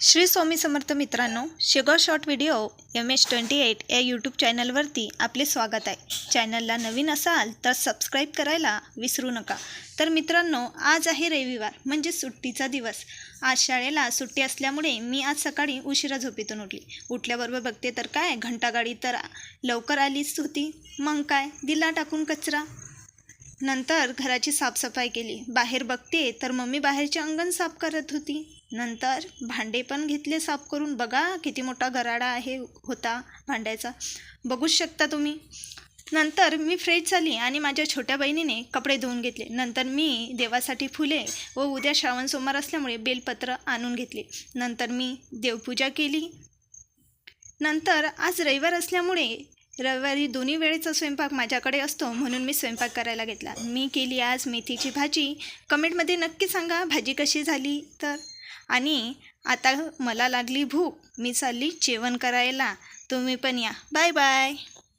श्री स्वामी समर्थ मित्रांनो, Shegaon short video MS28 या YouTube चॅनलवरती आपले स्वागत आहे। चॅनलला नवीन असाल तर सबस्क्राईब करायला विसरू नका। तर मित्रांनो, आज आहे रविवार म्हणजे सुट्टीचा दिवस। आज शाळेला सुट्टी असल्यामुळे मी आज सकाळी उशिरा झोपेतून उठल्याबरोबर बघते तर काय घंटागाडी तर लवकर आलीच होती। मग काय दिला टाकून कचरा। नंतर घराची साफसफाई केली। बाहेर बघते तर मम्मी बाहेरचे अंगण साफ करत होती। नंतर भांडे पण घेतले साफ करून। बघा किती मोठा गराडा होता भांड्याचा, बघूच शकता तुम्ही। नंतर मी फ्रेश झाली आणि माझ्या छोट्या बहिणीने कपडे धुवून घेतले। नंतर मी देवासाठी फुले व उद्या श्रावण सोमवार असल्यामुळे बेलपत्र आणून घेतले। नंतर मी देवपूजा केली। नंतर आज रविवार असल्यामुळे रविवारी दोन्ही वेळेचा स्वयंपाक माझ्याकडे असतो, म्हणून मी स्वयंपाक करायला घेतला। मी केली आज मेथीची भाजी। कमेंटमध्ये नक्की सांगा भाजी कशी झाली तर। आणि आता मला लागली भूक, मी चालली जेवण करायला। तुम्ही पण या। Bye bye.